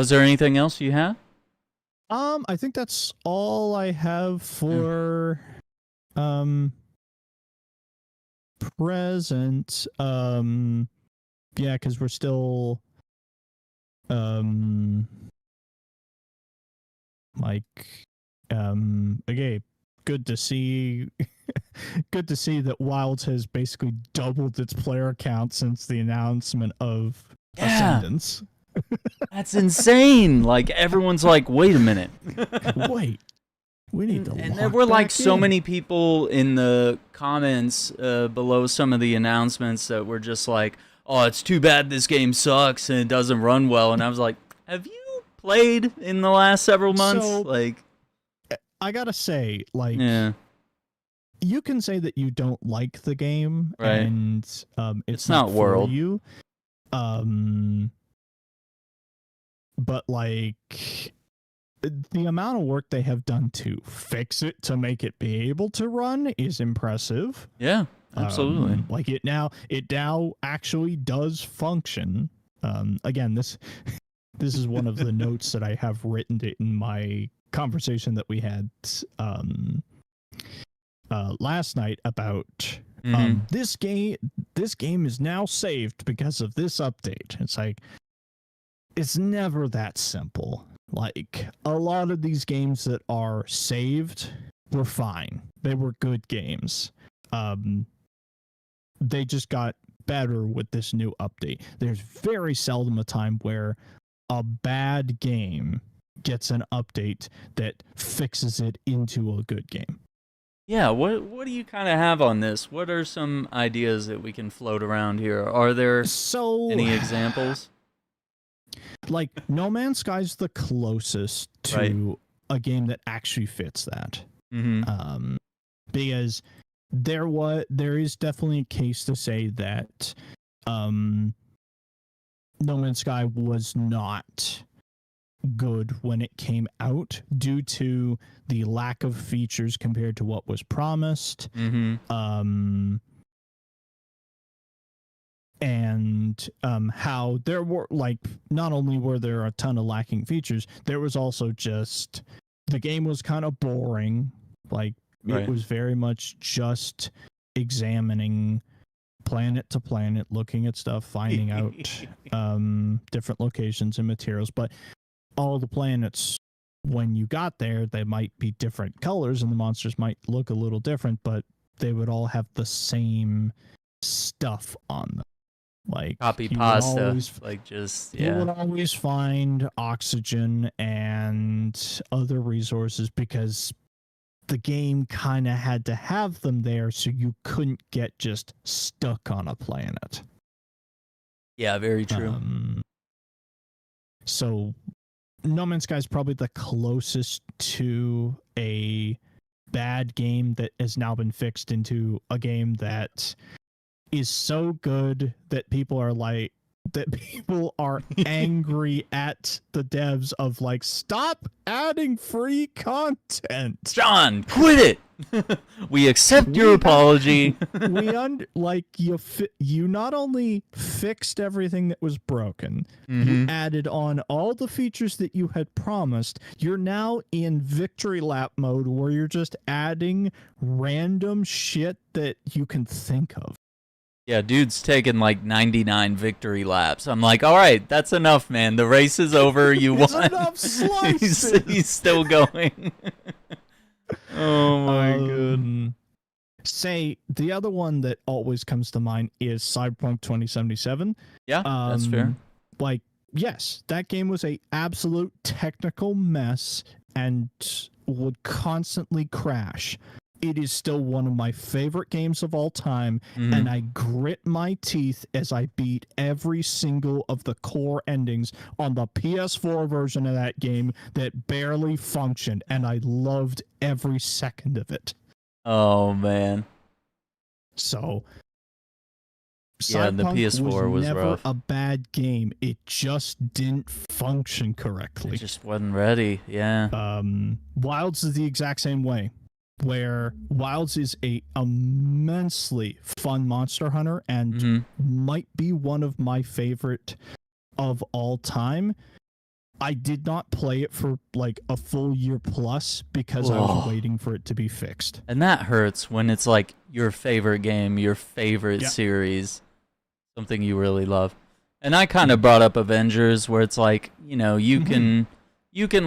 Was there anything else you have? I think that's all I have for present. Yeah, because we're still okay, good to see good to see that Wilds has basically doubled its player count since the announcement of Ascendance. That's insane. Like, everyone's like, wait a minute. Wait, we need to and there were like so many people in the comments below some of the announcements that were just like, oh, it's too bad this game sucks and it doesn't run well. And I was like, have you played in the last several months? So, like, I gotta say, like, yeah, you can say that you don't like the game, right. And it's not for World. you. But like, the amount of work they have done to fix it to make it be able to run is impressive. Yeah, absolutely. Like it now actually does function. Again, this is one of the notes that I have written in my conversation that we had last night about this game is now saved because of this update. It's like, it's never that simple. Like, a lot of these games that are saved were fine. They were good games. They just got better with this new update. There's very seldom a time where a bad game gets an update that fixes it into a good game. Yeah, what do you kind of have on this? What are some ideas that we can float around here? Are there any examples? Like, No Man's Sky's the closest to a game that actually fits that. Because there is definitely a case to say that No Man's Sky was not good when it came out due to the lack of features compared to what was promised. And how there were, like, not only were there a ton of lacking features, there was also just, the game was kind of boring. Like, it was very much just examining planet to planet, looking at stuff, finding out different locations and materials. But all the planets, when you got there, they might be different colors and the monsters might look a little different, but they would all have the same stuff on them. Like, copy pasta, like, just, yeah. You would always find oxygen and other resources because the game kind of had to have them there so you couldn't get just stuck on a planet. Yeah, very true. So No Man's Sky is probably the closest to a bad game that has now been fixed into a game that is so good that people are angry at the devs of, like, stop adding free content. John, quit it. We accept your apology. You not only fixed everything that was broken, you added on all the features that you had promised. You're now in victory lap mode where you're just adding random shit that you can think of. Yeah, dude's taking like 99 victory laps. I'm like, all right, that's enough, man. The race is over. You won. Enough slices. He's still going. Oh my god. Say, the other one that always comes to mind is Cyberpunk 2077. Yeah, that's fair. Like, yes, that game was a absolute technical mess and would constantly crash. It is still one of my favorite games of all time, and I grit my teeth as I beat every single of the core endings on the PS4 version of that game that barely functioned, and I loved every second of it. Oh, man. So, yeah, the PS4 was never rough. A bad game. It just didn't function correctly. It just wasn't ready, yeah. Wilds is the exact same way, where Wilds is a immensely fun monster hunter and might be one of my favorite of all time. I did not play it for like a full year plus because I was waiting for it to be fixed. And that hurts when it's like your favorite game, your favorite series, something you really love. And I kind of brought up Avengers, where it's like, you know, you can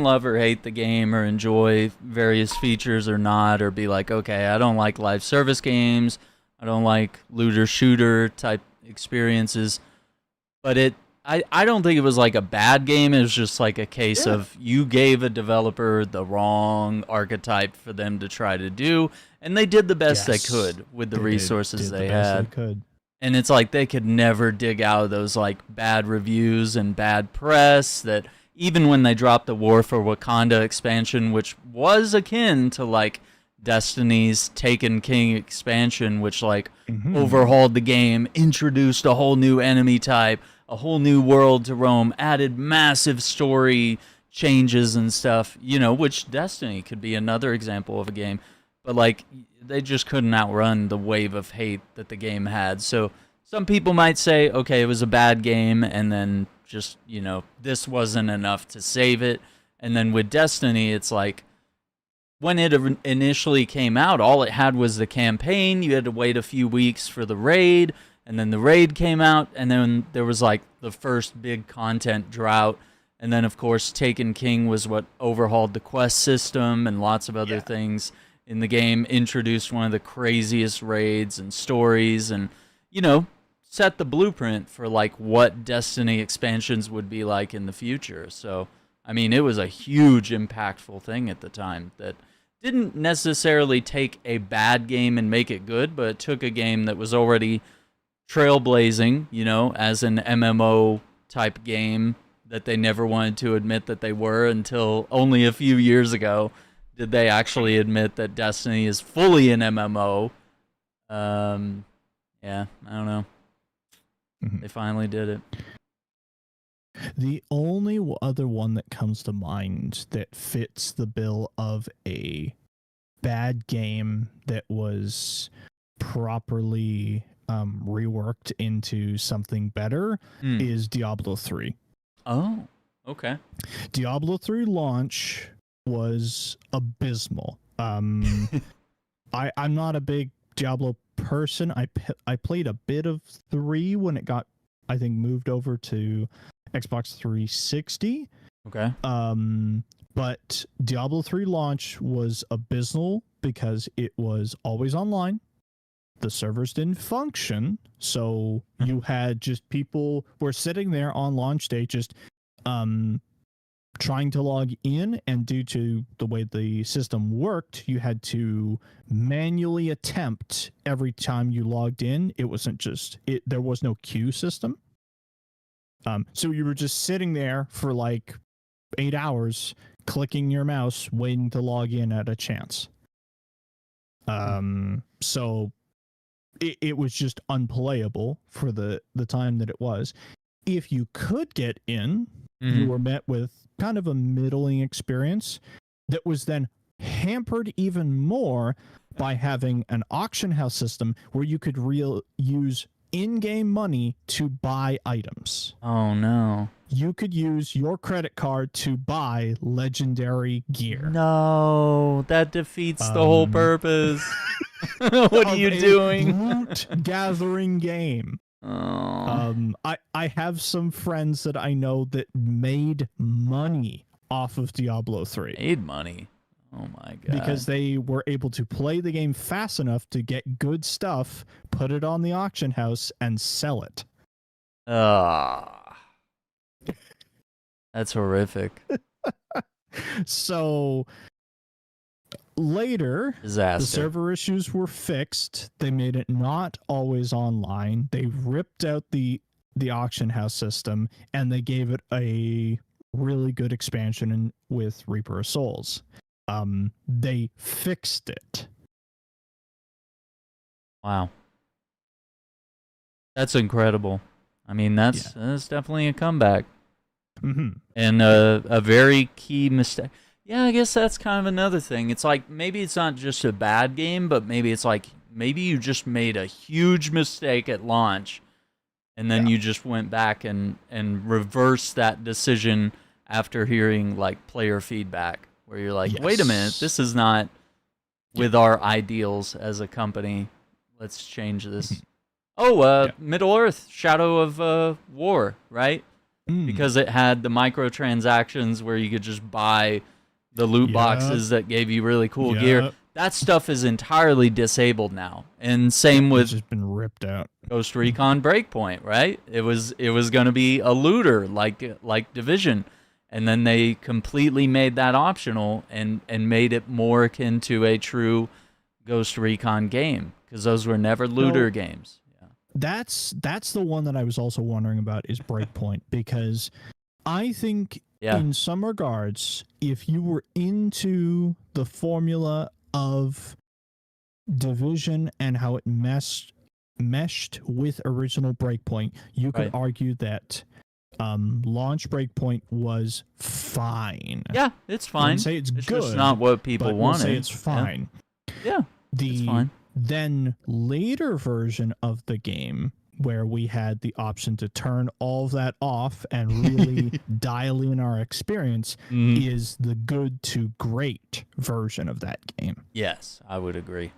love or hate the game or enjoy various features or not, or be like, okay, I don't like live service games, I don't like looter shooter type experiences. But I don't think it was like a bad game. It was just like a case of you gave a developer the wrong archetype for them to try to do, and they did the best they could with the resources they had. And it's like they could never dig out of those like bad reviews and bad press that even when they dropped the War for Wakanda expansion, which was akin to like Destiny's Taken King expansion, which like overhauled the game, introduced a whole new enemy type, a whole new world to roam, added massive story changes and stuff, you know, which Destiny could be another example of a game. But like they just couldn't outrun the wave of hate that the game had. So some people might say, okay, it was a bad game, and then just, you know, this wasn't enough to save it. And then with Destiny, it's like, when it initially came out, all it had was the campaign. You had to wait a few weeks for the raid, and then the raid came out, and then there was like the first big content drought. And then, of course, Taken King was what overhauled the quest system and lots of other things in the game, introduced one of the craziest raids and stories, and, you know, set the blueprint for like what Destiny expansions would be like in the future. So, I mean, it was a huge impactful thing at the time that didn't necessarily take a bad game and make it good, but it took a game that was already trailblazing, you know, as an MMO type game that they never wanted to admit that they were until only a few years ago did they actually admit that Destiny is fully an MMO. Yeah, I don't know. They finally did it. The only other one that comes to mind that fits the bill of a bad game that was properly reworked into something better is Diablo 3. Oh, okay. Diablo 3 launch was abysmal. I'm not a big Diablo person. I played a bit of 3 when it got, I think, moved over to Xbox 360. Okay. But Diablo 3 launch was abysmal because it was always online. The servers didn't function, so you had just people were sitting there on launch day just trying to log in, and due to the way the system worked, you had to manually attempt every time you logged in. It wasn't just there was no queue system. So you were just sitting there for like 8 hours, clicking your mouse, waiting to log in at a chance. So it was just unplayable for the time that it was. If you could get in, you were met with kind of a middling experience that was then hampered even more by having an auction house system where you could use in-game money to buy items. Oh, no. You could use your credit card to buy legendary gear. No, that defeats the whole purpose. What are you doing? Loot gathering game. Oh. I have some friends that I know that made money off of Diablo 3. Made money? Oh my god. Because they were able to play the game fast enough to get good stuff, put it on the auction house, and sell it. That's horrific. So later, disaster. The server issues were fixed. They made it not always online. They ripped out the auction house system, and they gave it a really good expansion with Reaper of Souls. They fixed it. Wow. That's incredible. I mean, that's definitely a comeback. And a very key mistake. Yeah, I guess that's kind of another thing. It's like, maybe it's not just a bad game, but maybe it's like, maybe you just made a huge mistake at launch, and then you just went back and reversed that decision after hearing like player feedback, where you're like, Yes. wait a minute, this is not with our ideals as a company. Let's change this. Middle Earth, Shadow of War, right? Because it had the microtransactions where you could just buy the loot boxes that gave you really cool gear. That stuff is entirely disabled now. And same with it's just been ripped out. Ghost Recon Breakpoint, right? It was going to be a looter like Division. And then they completely made that optional and made it more akin to a true Ghost Recon game, because those were never looter games. That's the one that I was also wondering about, is Breakpoint, because I think in some regards, if you were into the formula of Division and how it meshed with original Breakpoint, you could argue that launch Breakpoint was fine. Yeah, it's fine. Say it's good. Just not what people wanted. We'll say it's fine. Yeah, it's fine. Then later version of the game, where we had the option to turn all of that off and really dial in our experience, is the good to great version of that game. Yes, I would agree.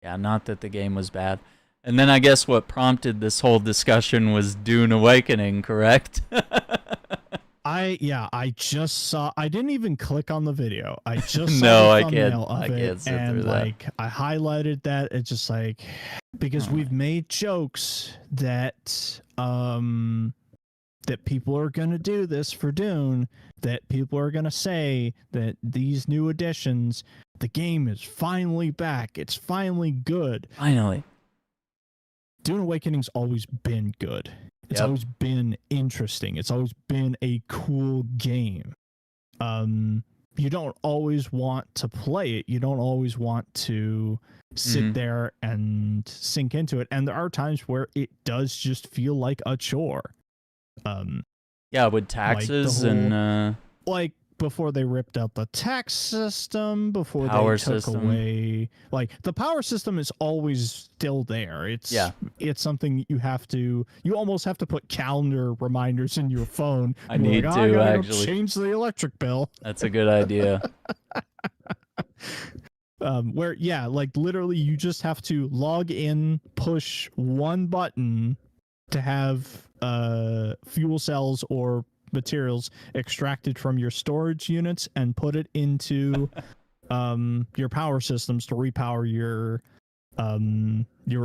Yeah, not that the game was bad. And then I guess what prompted this whole discussion was Dune Awakening, correct? I just saw. I didn't even click on the video. I just saw no, the I thumbnail can't. of I it, can't sit and through like I highlighted that. It's just like, because we've made jokes that that people are gonna do this for Dune. That people are gonna say that these new additions, the game is finally back. It's finally good. Finally. Dune Awakening's always been good. It's always been interesting. It's always been a cool game. You don't always want to play it. You don't always want to sit there and sink into it. And there are times where it does just feel like a chore. With taxes and like before they ripped out the tax system, before power they took system. away, like the power system is always still there. It's something you almost have to put calendar reminders in your phone. I need to actually change the electric bill. That's a good idea. Where like literally you just have to log in, push one button to have fuel cells or materials extracted from your storage units and put it into your power systems to repower your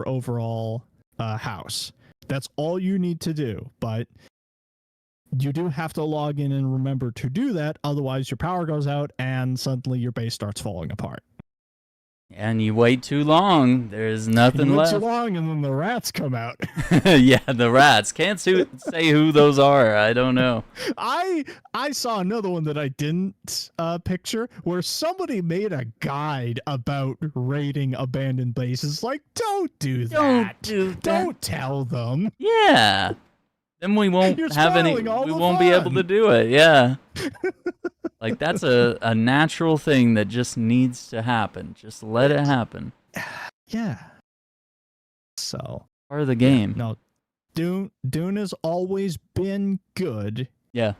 overall house. That's all you need to do, but you do have to log in and remember to do that, otherwise your power goes out and suddenly your base starts falling apart. And you wait too long, there's nothing left. Too long, and then the rats come out. Yeah, the rats. Can't say who those are. I don't know. I saw another one that I didn't picture, where somebody made a guide about raiding abandoned bases. Like, don't do that. Don't tell them. Yeah. Then we won't have any. We won't be able to do it. Yeah. Like, that's a natural thing that just needs to happen. Just let it happen. Yeah. So part of the game. No, Dune has always been good. Yeah.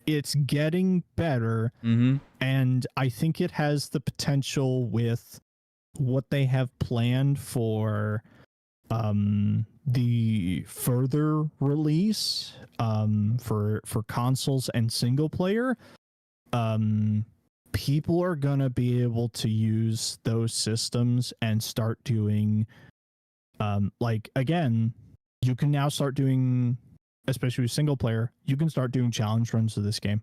It's getting better. And I think it has the potential with what they have planned for the further release for consoles and single player. People are gonna be able to use those systems and start doing like, again, you can now start doing, especially with single player, you can start doing challenge runs of this game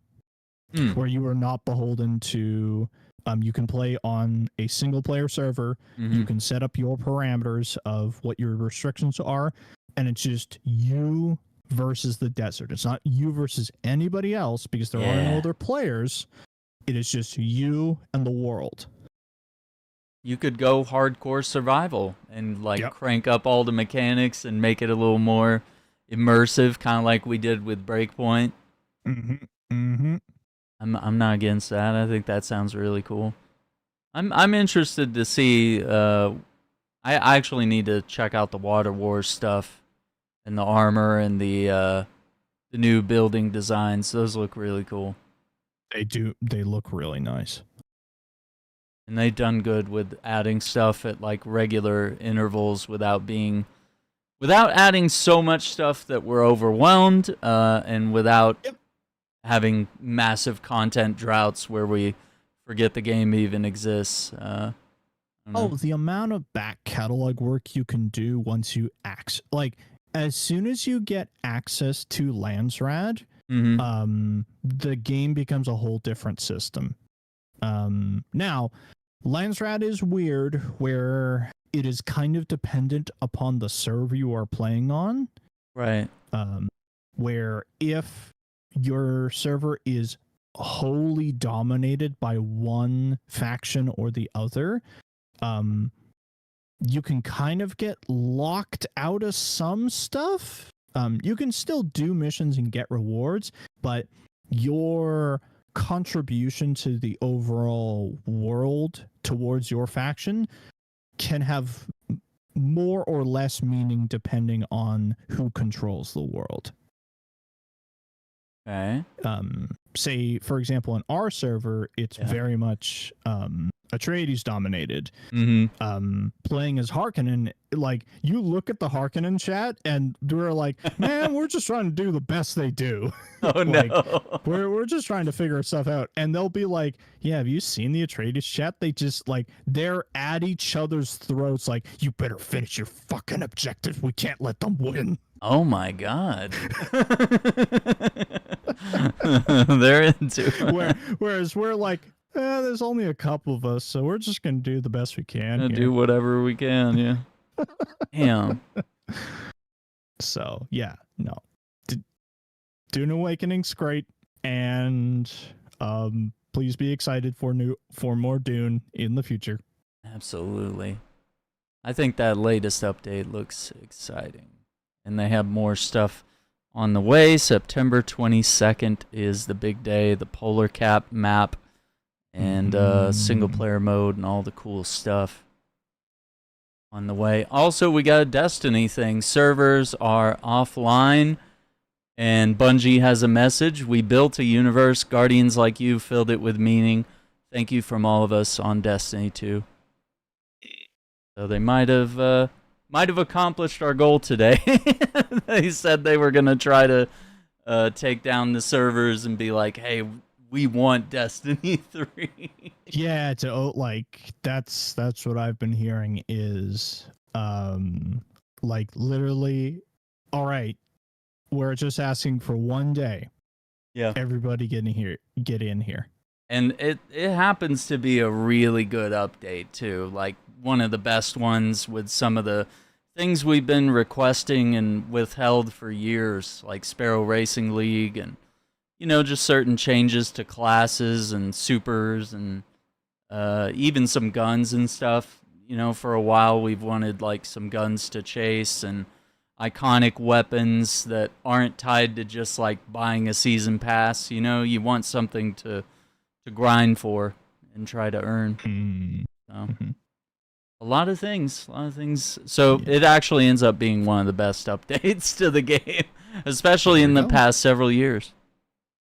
where you are not beholden to you can play on a single player server. You can set up your parameters of what your restrictions are, and it's just you versus the desert. It's not you versus anybody else, because there are no other players. It is just you and the world. You could go hardcore survival and crank up all the mechanics and make it a little more immersive, kind of like we did with Breakpoint. I'm not against that. I think that sounds really cool. I'm interested to see. I actually need to check out the Water Wars stuff and the armor and the the new building designs. Those look really cool. They do. They look really nice. And they've done good with adding stuff at like regular intervals without adding so much stuff that we're overwhelmed, and without having massive content droughts where we forget the game even exists. The amount of back catalog work you can do once you as soon as you get access to Landsrad, the game becomes a whole different system. Now, Landsrad is weird where it is kind of dependent upon the server you are playing on. Right. Where if your server is wholly dominated by one faction or the other, you can kind of get locked out of some stuff. You can still do missions and get rewards, but your contribution to the overall world towards your faction can have more or less meaning depending on who controls the world. Okay. Say, for example, in our server, it's very much Atreides dominated. Playing as Harkonnen, like, you look at the Harkonnen chat and they're like, man, we're just trying to do the best they do. Oh, no. We're just trying to figure stuff out. And they'll be like, yeah, have you seen the Atreides chat? They just, like, they're at each other's throats like, you better finish your fucking objectives. We can't let them win. Oh my god. They're into it. Whereas we're like, there's only a couple of us, so we're just gonna do the best we can. Do whatever we can, yeah. Damn. So yeah, no. Dune Awakening's great, and please be excited for more Dune in the future. Absolutely. I think that latest update looks exciting. And they have more stuff on the way. September 22nd is the big day, the Polar Cap map, and single-player mode and all the cool stuff on the way. Also, we got a Destiny thing. Servers are offline, and Bungie has a message. We built a universe. Guardians like you filled it with meaning. Thank you from all of us on Destiny 2. So they might have accomplished our goal today. They said they were going to try to take down the servers and be like, hey, we want Destiny 3. Yeah, that's what I've been hearing is like literally, all right, we're just asking for one day. Yeah. Everybody get in here. And it happens to be a really good update too. Like one of the best ones with some of the things we've been requesting and withheld for years, like Sparrow Racing League and, just certain changes to classes and supers and even some guns and stuff. For a while we've wanted like some guns to chase and iconic weapons that aren't tied to just like buying a season pass. You want something to grind for and try to earn. So. A lot of things. So it actually ends up being one of the best updates to the game, especially in the past several years.